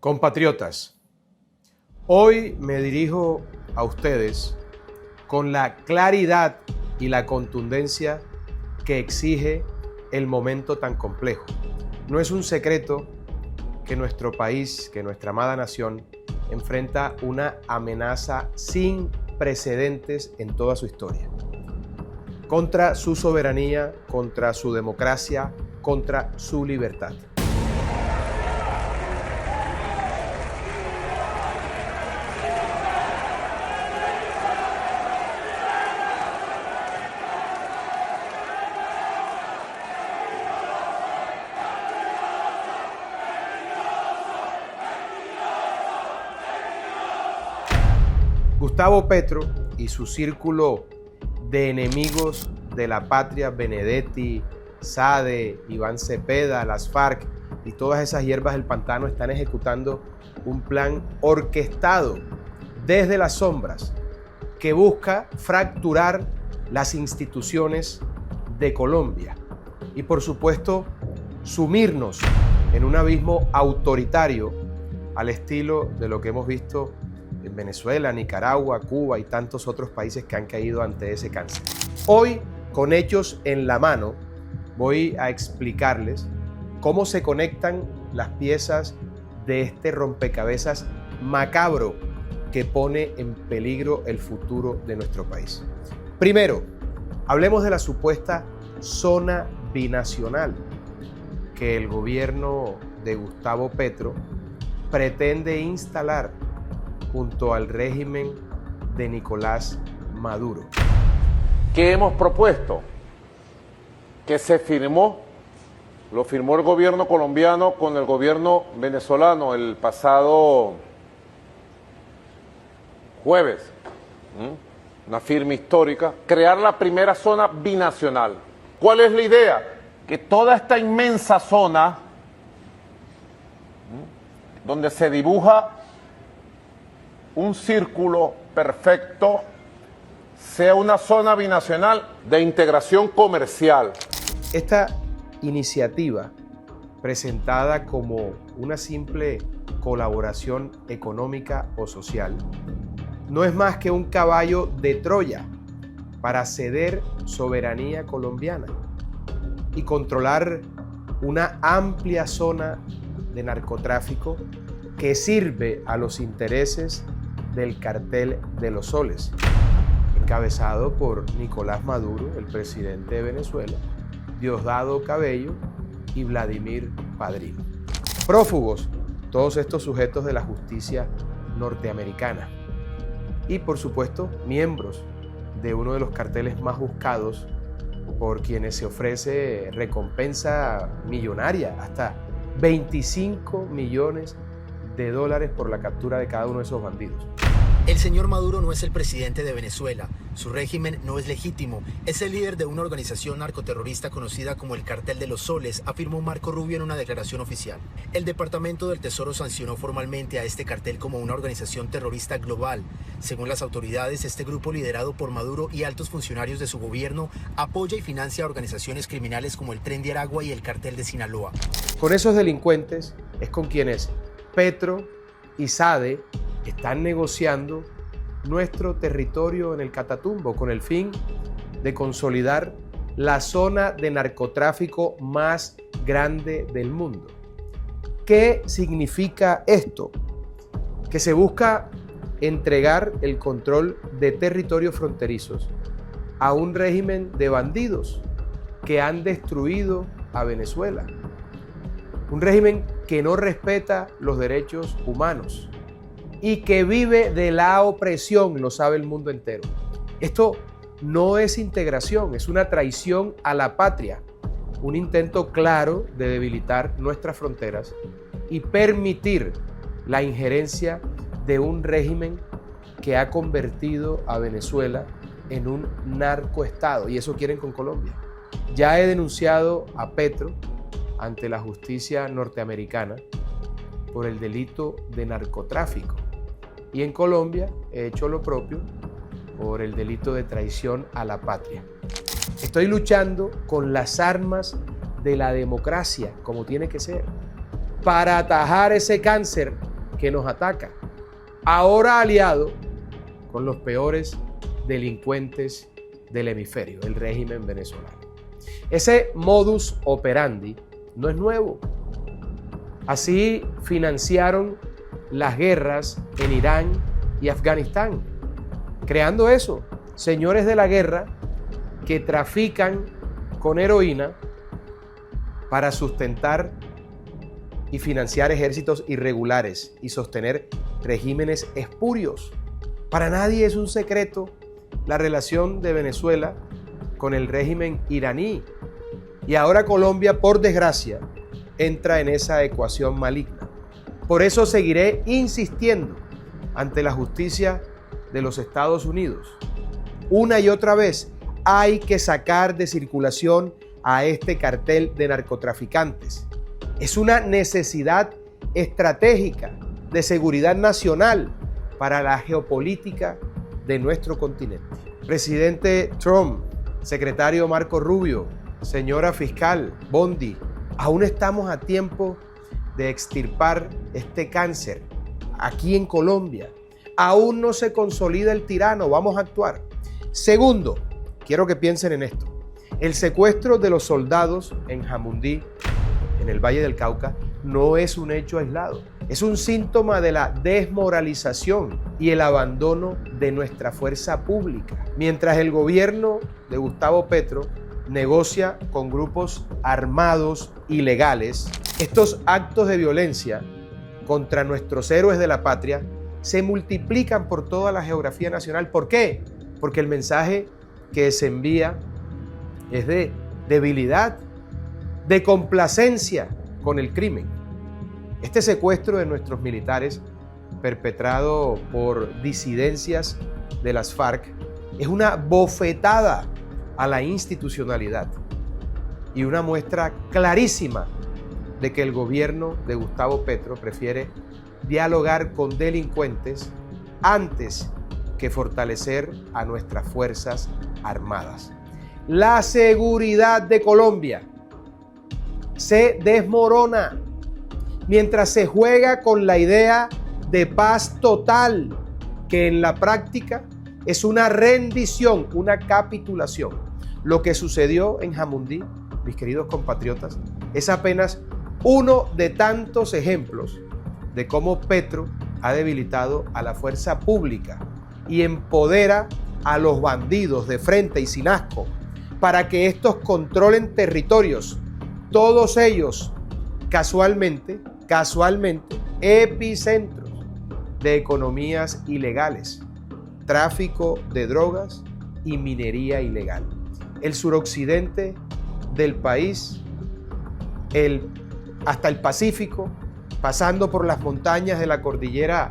Compatriotas, hoy me dirijo a ustedes con la claridad y la contundencia que exige el momento tan complejo. No es un secreto que nuestro país, que nuestra amada nación, enfrenta una amenaza sin precedentes en toda su historia. Contra su soberanía, contra su democracia, contra su libertad. Gustavo Petro y su círculo de enemigos de la patria, Benedetti, Sade, Iván Cepeda, las FARC y todas esas hierbas del pantano están ejecutando un plan orquestado desde las sombras que busca fracturar las instituciones de Colombia y, por supuesto, sumirnos en un abismo autoritario al estilo de lo que hemos visto en Venezuela, Nicaragua, Cuba y tantos otros países que han caído ante ese cáncer. Hoy, con hechos en la mano, voy a explicarles cómo se conectan las piezas de este rompecabezas macabro que pone en peligro el futuro de nuestro país. Primero, hablemos de la supuesta zona binacional que el gobierno de Gustavo Petro pretende instalar junto al régimen de Nicolás Maduro. ¿Qué hemos propuesto? Que se firmó, lo firmó el gobierno colombiano con el gobierno venezolano el pasado jueves, una firma histórica, crear la primera zona binacional. ¿Cuál es la idea? Que toda esta inmensa zona, donde se dibuja un círculo perfecto, sea una zona binacional de integración comercial. Esta iniciativa, presentada como una simple colaboración económica o social, no es más que un caballo de Troya para ceder soberanía colombiana y controlar una amplia zona de narcotráfico que sirve a los intereses del cartel de los soles, encabezado por Nicolás Maduro, el presidente de Venezuela, Diosdado Cabello y Vladimir Padrino. Prófugos, todos estos sujetos de la justicia norteamericana. Y por supuesto, miembros de uno de los carteles más buscados por quienes se ofrece recompensa millonaria, hasta 25 millones de dólares por la captura de cada uno de esos bandidos. El señor Maduro no es el presidente de Venezuela, su régimen no es legítimo, es el líder de una organización narcoterrorista conocida como el Cartel de los Soles, afirmó Marco Rubio en una declaración oficial. El Departamento del Tesoro sancionó formalmente a este cartel como una organización terrorista global. Según las autoridades, este grupo liderado por Maduro y altos funcionarios de su gobierno apoya y financia organizaciones criminales como el Tren de Aragua y el Cartel de Sinaloa. Con esos delincuentes es con quienes Petro y Sade están negociando nuestro territorio en el Catatumbo con el fin de consolidar la zona de narcotráfico más grande del mundo. ¿Qué significa esto? Que se busca entregar el control de territorios fronterizos a un régimen de bandidos que han destruido a Venezuela. Un régimen que no respeta los derechos humanos y que vive de la opresión, lo sabe el mundo entero. Esto no es integración, es una traición a la patria, un intento claro de debilitar nuestras fronteras y permitir la injerencia de un régimen que ha convertido a Venezuela en un narcoestado, y eso quieren con Colombia. Ya he denunciado a Petro ante la justicia norteamericana por el delito de narcotráfico. Y en Colombia he hecho lo propio por el delito de traición a la patria. Estoy luchando con las armas de la democracia, como tiene que ser, para atajar ese cáncer que nos ataca, ahora aliado con los peores delincuentes del hemisferio, el régimen venezolano. Ese modus operandi no es nuevo. Así financiaron las guerras en Irán y Afganistán, creando eso, señores de la guerra que trafican con heroína para sustentar y financiar ejércitos irregulares y sostener regímenes espurios. Para nadie es un secreto la relación de Venezuela con el régimen iraní. Y ahora Colombia, por desgracia, entra en esa ecuación maligna. Por eso seguiré insistiendo ante la justicia de los Estados Unidos. Una y otra vez hay que sacar de circulación a este cartel de narcotraficantes. Es una necesidad estratégica de seguridad nacional para la geopolítica de nuestro continente. Presidente Trump, secretario Marco Rubio, señora fiscal Bondi, aún estamos a tiempo de extirpar este cáncer aquí en Colombia. Aún no se consolida el tirano, vamos a actuar. Segundo, quiero que piensen en esto. El secuestro de los soldados en Jamundí, en el Valle del Cauca, no es un hecho aislado. Es un síntoma de la desmoralización y el abandono de nuestra fuerza pública. Mientras el gobierno de Gustavo Petro negocia con grupos armados ilegales, estos actos de violencia contra nuestros héroes de la patria se multiplican por toda la geografía nacional. ¿Por qué? Porque el mensaje que se envía es de debilidad, de complacencia con el crimen. Este secuestro de nuestros militares, perpetrado por disidencias de las FARC, es una bofetada a la institucionalidad y una muestra clarísima de que el gobierno de Gustavo Petro prefiere dialogar con delincuentes antes que fortalecer a nuestras fuerzas armadas. La seguridad de Colombia se desmorona mientras se juega con la idea de paz total, que en la práctica es una rendición, una capitulación. Lo que sucedió en Jamundí, mis queridos compatriotas, es apenas uno de tantos ejemplos de cómo Petro ha debilitado a la fuerza pública y empodera a los bandidos de frente y sin asco para que estos controlen territorios, todos ellos casualmente epicentros de economías ilegales, tráfico de drogas y minería ilegal. El suroccidente del país, hasta el Pacífico, pasando por las montañas de la cordillera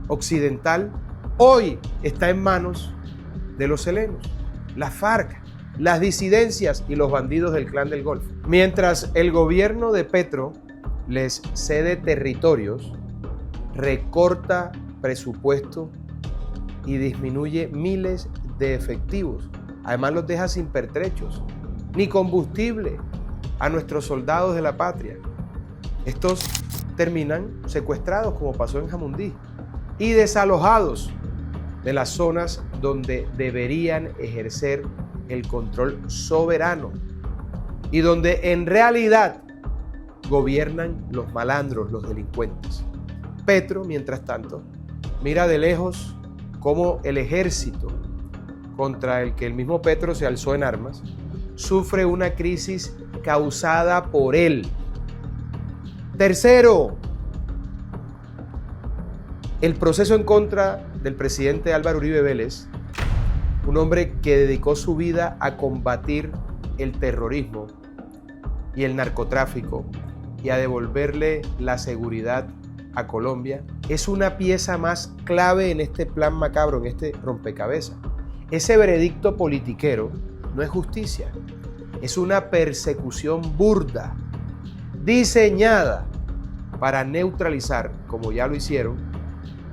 occidental, hoy está en manos de los helenos, las FARC, las disidencias y los bandidos del Clan del Golfo. Mientras el gobierno de Petro les cede territorios, recorta presupuesto y disminuye miles de efectivos. Además los deja sin pertrechos, ni combustible a nuestros soldados de la patria. Estos terminan secuestrados, como pasó en Jamundí, y desalojados de las zonas donde deberían ejercer el control soberano y donde en realidad gobiernan los malandros, los delincuentes. Petro, mientras tanto, mira de lejos cómo el ejército contra el que el mismo Petro se alzó en armas sufre una crisis causada por él. Tercero, el proceso en contra del presidente Álvaro Uribe Vélez, un hombre que dedicó su vida a combatir el terrorismo y el narcotráfico y a devolverle la seguridad a Colombia, es una pieza más clave en este plan macabro, en este rompecabezas. Ese veredicto politiquero no es justicia, es una persecución burda, diseñada para neutralizar, como ya lo hicieron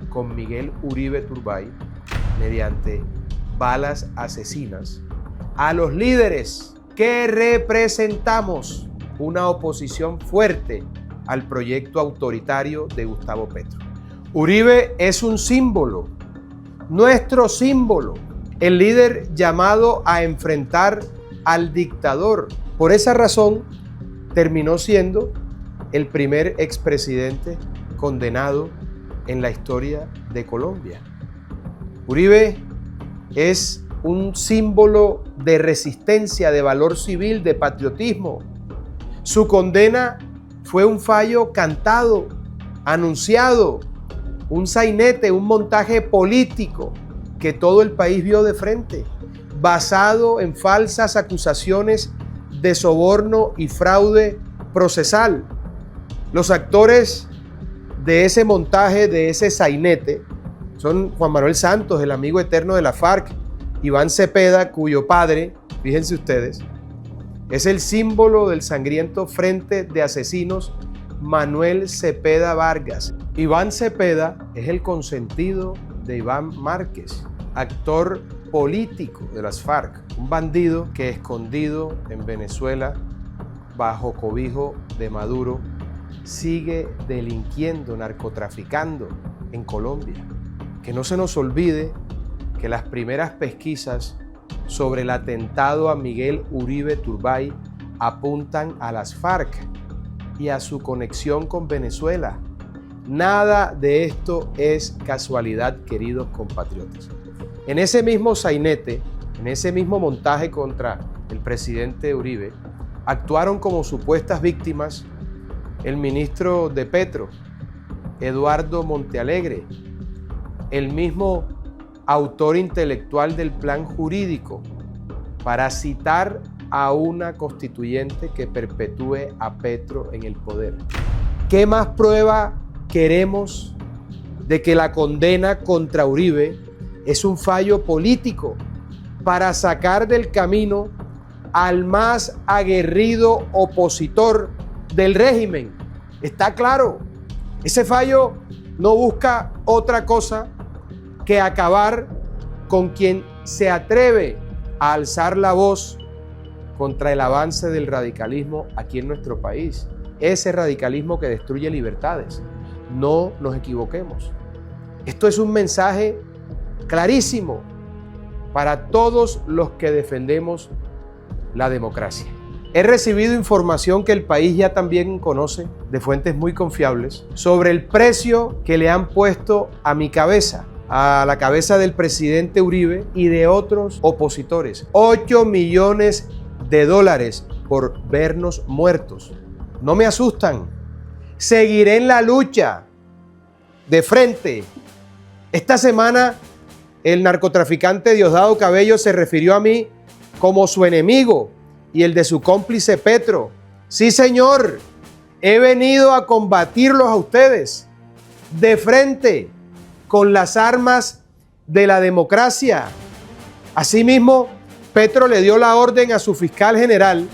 con Miguel Uribe Turbay, mediante balas asesinas, a los líderes que representamos una oposición fuerte al proyecto autoritario de Gustavo Petro. Uribe es un símbolo, nuestro símbolo, el líder llamado a enfrentar al dictador. Por esa razón, terminó siendo el primer expresidente condenado en la historia de Colombia. Uribe es un símbolo de resistencia, de valor civil, de patriotismo. Su condena fue un fallo cantado, anunciado, un sainete, un montaje político que todo el país vio de frente, basado en falsas acusaciones de soborno y fraude procesal. Los actores de ese montaje, de ese sainete, son Juan Manuel Santos, el amigo eterno de la FARC, Iván Cepeda, cuyo padre, fíjense ustedes, es el símbolo del sangriento frente de asesinos Manuel Cepeda Vargas. Iván Cepeda es el consentido de Iván Márquez, actor político de las FARC, un bandido que escondido en Venezuela bajo cobijo de Maduro sigue delinquiendo, narcotraficando en Colombia. Que no se nos olvide que las primeras pesquisas sobre el atentado a Miguel Uribe Turbay apuntan a las FARC y a su conexión con Venezuela. Nada de esto es casualidad, queridos compatriotas. En ese mismo sainete, en ese mismo montaje contra el presidente Uribe, actuaron como supuestas víctimas el ministro de Petro, Eduardo Montealegre, el mismo autor intelectual del plan jurídico, para citar a una constituyente que perpetúe a Petro en el poder. ¿Qué más prueba queremos de que la condena contra Uribe es un fallo político para sacar del camino al más aguerrido opositor del régimen? Está claro, ese fallo no busca otra cosa que acabar con quien se atreve a alzar la voz contra el avance del radicalismo aquí en nuestro país. Ese radicalismo que destruye libertades. No nos equivoquemos. Esto es un mensaje clarísimo para todos los que defendemos la democracia. He recibido información que el país ya también conoce de fuentes muy confiables sobre el precio que le han puesto a mi cabeza, a la cabeza del presidente Uribe y de otros opositores. $8 millones por vernos muertos. No me asustan. Seguiré en la lucha de frente. Esta semana el narcotraficante Diosdado Cabello se refirió a mí como su enemigo y el de su cómplice Petro. Sí, señor, he venido a combatirlos a ustedes de frente con las armas de la democracia. Asimismo, Petro le dio la orden a su fiscal general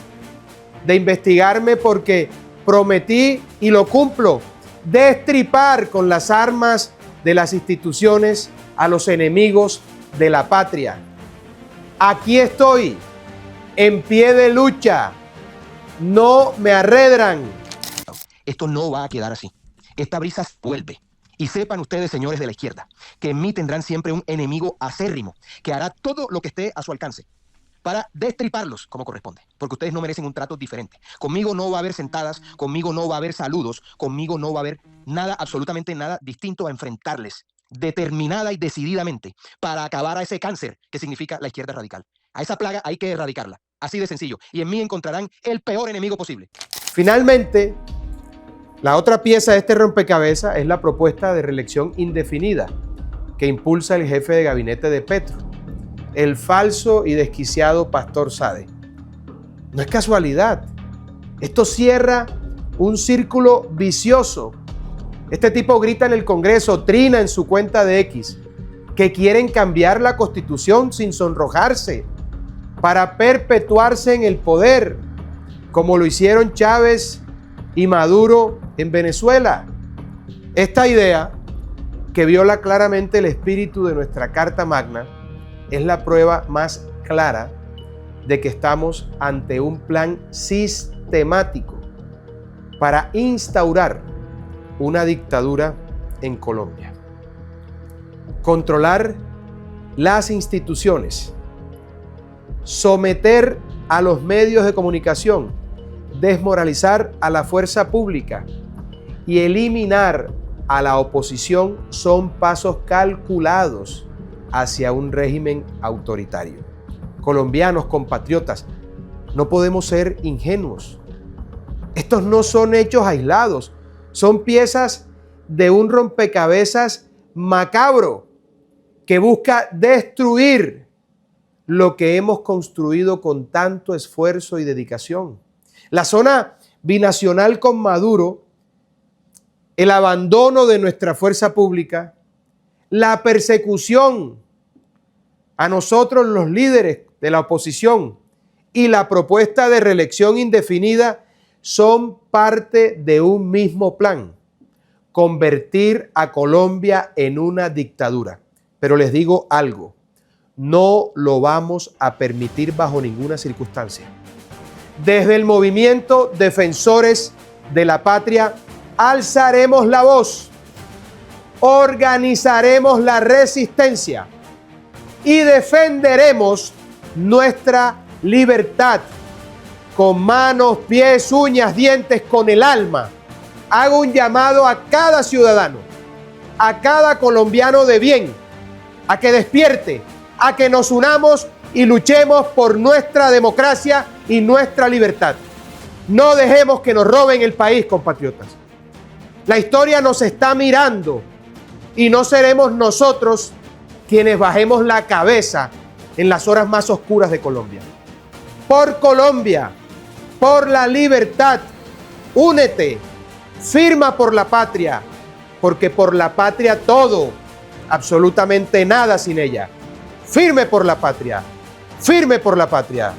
de investigarme porque prometí, y lo cumplo, destripar con las armas de las instituciones a los enemigos de la patria. Aquí estoy, en pie de lucha. No me arredran. Esto no va a quedar así. Esta brisa vuelve. Y sepan ustedes, señores de la izquierda, que en mí tendrán siempre un enemigo acérrimo que hará todo lo que esté a su alcance para destriparlos como corresponde, porque ustedes no merecen un trato diferente. Conmigo no va a haber sentadas, conmigo no va a haber saludos, conmigo no va a haber nada, absolutamente nada distinto a enfrentarles determinada y decididamente para acabar a ese cáncer que significa la izquierda radical. A esa plaga hay que erradicarla, así de sencillo, y en mí encontrarán el peor enemigo posible. Finalmente, la otra pieza de este rompecabezas es la propuesta de reelección indefinida que impulsa el jefe de gabinete de Petro, el falso y desquiciado Pastor Sade. No es casualidad. Esto cierra un círculo vicioso. Este tipo grita en el Congreso, trina en su cuenta de X, que quieren cambiar la Constitución sin sonrojarse para perpetuarse en el poder, como lo hicieron Chávez y Maduro en Venezuela. Esta idea, que viola claramente el espíritu de nuestra Carta Magna, es la prueba más clara de que estamos ante un plan sistemático para instaurar una dictadura en Colombia. Controlar las instituciones, someter a los medios de comunicación, desmoralizar a la fuerza pública y eliminar a la oposición son pasos calculados hacia un régimen autoritario. Colombianos, compatriotas, no podemos ser ingenuos. Estos no son hechos aislados, son piezas de un rompecabezas macabro que busca destruir lo que hemos construido con tanto esfuerzo y dedicación. La zona binacional con Maduro, el abandono de nuestra fuerza pública, la persecución a nosotros los líderes de la oposición y la propuesta de reelección indefinida son parte de un mismo plan: convertir a Colombia en una dictadura. Pero les digo algo, no lo vamos a permitir bajo ninguna circunstancia. Desde el movimiento Defensores de la Patria alzaremos la voz, organizaremos la resistencia y defenderemos nuestra libertad con manos, pies, uñas, dientes, con el alma. Hago un llamado a cada ciudadano, a cada colombiano de bien, a que despierte, a que nos unamos y luchemos por nuestra democracia y nuestra libertad. No dejemos que nos roben el país, compatriotas. La historia nos está mirando y no seremos nosotros quienes bajemos la cabeza en las horas más oscuras de Colombia. Por Colombia, por la libertad, únete, firma por la patria, porque por la patria todo, absolutamente nada sin ella. Firme por la patria, firme por la patria.